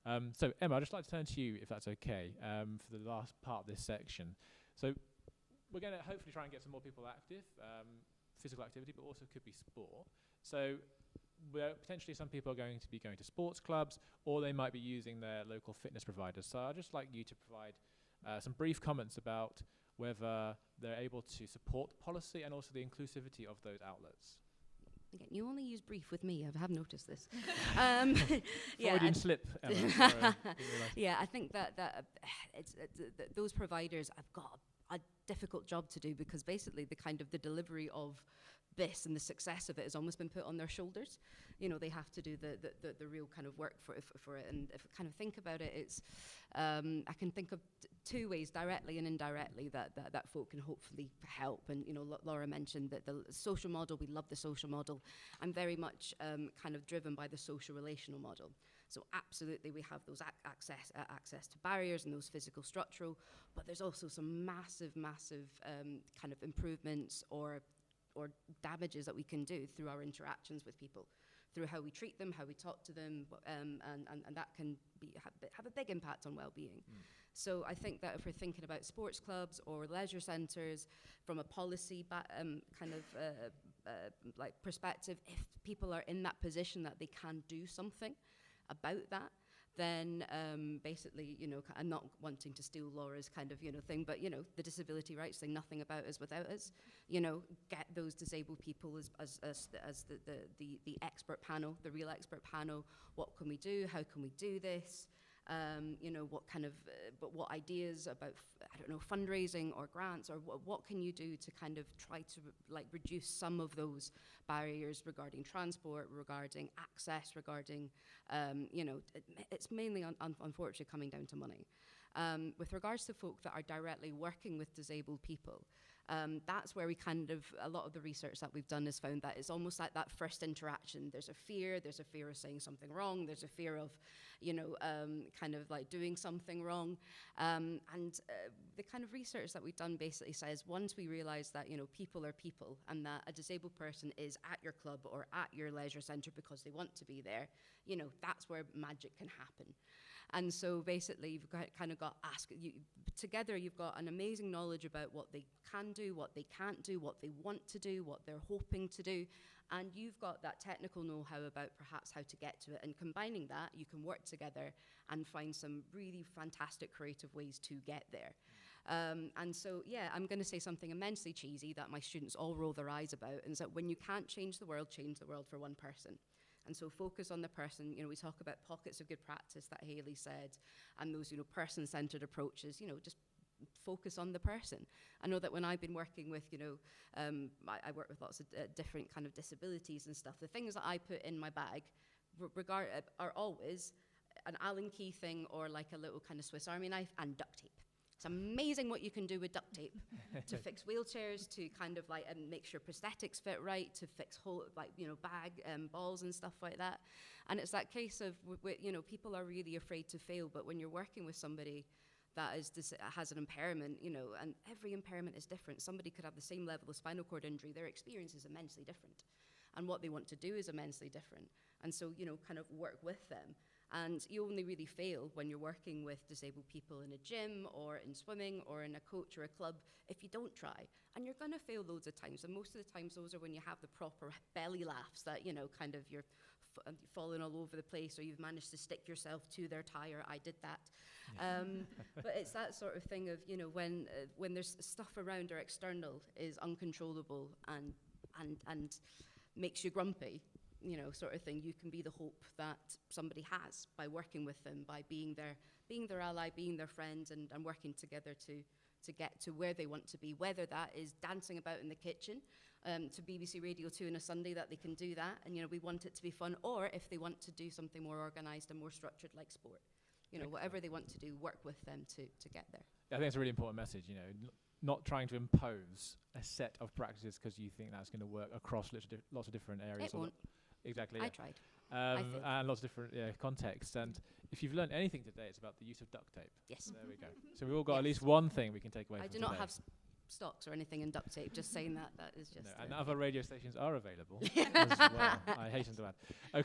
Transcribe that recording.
So Emma, I'd just like to turn to you, if that's okay, for the last part of this section. So we're going to hopefully try and get some more people active, physical activity, but also could be sport. So potentially some people are going to be going to sports clubs, or they might be using their local fitness providers. So I'd just like you to provide some brief comments about whether they're able to support policy and also the inclusivity of those outlets. Again, you only use brief with me. I have noticed this. Freudian slip, Emma. Sorry, yeah, I think that those providers have got a difficult job to do, because basically the delivery of this and the success of it has almost been put on their shoulders. You know, they have to do the real kind of work for it. And if I kind of think about it, it's I can think of two ways, directly and indirectly, that folk can hopefully help. And, you know, Laura mentioned that the social model, we love the social model. I'm very much kind of driven by the social relational model. So absolutely we have those access to barriers and those physical structural, but there's also some massive kind of improvements or damages that we can do through our interactions with people, through how we treat them, how we talk to them, and that can have a big impact on well-being. So I think that if we're thinking about sports clubs or leisure centres from a policy like perspective, if people are in that position that they can do something about that, then basically, you know, I'm not wanting to steal Laura's kind of, you know, thing, but, you know, the disability rights thing, nothing about us without us. You know, get those disabled people as the expert panel, the real expert panel. What can we do? How can we do this? You know, what kind of, but what ideas about, I don't know, fundraising or grants, or what can you do to kind of try to like reduce some of those barriers regarding transport, regarding access, regarding, you know, it's mainly unfortunately coming down to money. With regards to folk that are directly working with disabled people, that's where we kind of, a lot of the research that we've done has found that it's almost like that first interaction. There's a fear of saying something wrong, there's a fear of, you know, kind of like doing something wrong. And the kind of research that we've done basically says, once we realize that, you know, people are people, and that a disabled person is at your club or at your leisure centre because they want to be there, you know, that's where magic can happen. And so basically you've got together you've got an amazing knowledge about what they can do, what they can't do, what they want to do, what they're hoping to do, and you've got that technical know-how about perhaps how to get to it, and combining that, you can work together and find some really fantastic creative ways to get there. And so, yeah, I'm going to say something immensely cheesy that my students all roll their eyes about, and is that when you can't change the world for one person. And so focus on the person. You know, we talk about pockets of good practice that Hayley said, and those, you know, person-centered approaches, you know, just focus on the person. I know that when I've been working with, you know, I work with lots of different kind of disabilities and stuff, the things that I put in my bag are always an Allen key thing, or like a little kind of Swiss Army knife and duct tape. It's amazing what you can do with duct tape to fix wheelchairs, to kind of like make sure prosthetics fit right, to fix whole, like, you know, bag balls and stuff like that. And it's that case of, you know, people are really afraid to fail, but when you're working with somebody that has an impairment, you know, and every impairment is different. Somebody could have the same level of spinal cord injury, their experience is immensely different. And what they want to do is immensely different. And so, you know, kind of work with them. And you only really fail when you're working with disabled people in a gym or in swimming or in a coach or a club if you don't try. And you're going to fail loads of times. And most of the times those are when you have the proper belly laughs that, you know, kind of you're falling all over the place, or you've managed to stick yourself to their tire. I did that. Yeah. But it's that sort of thing of, you know, when there's stuff around or external is uncontrollable and makes you grumpy, you know, sort of thing, you can be the hope that somebody has by working with them, by being their ally, being their friend, and working together to get to where they want to be, whether that is dancing about in the kitchen to BBC Radio 2 on a Sunday, that they can do that, and, you know, we want it to be fun, or if they want to do something more organised and more structured like sport, you know, whatever they want to do, work with them to get there. I think it's a really important message, you know, not trying to impose a set of practices because you think that's going to work across lots of different areas. It won't. Exactly. I tried. And lots of different contexts. And if you've learned anything today, it's about the use of duct tape. Yes. There we go. So we've all got at least one thing we can take away from today. I do not have stocks or anything in duct tape. Just saying that is just. No, and other radio stations are available as well. I hasten to add. Okay.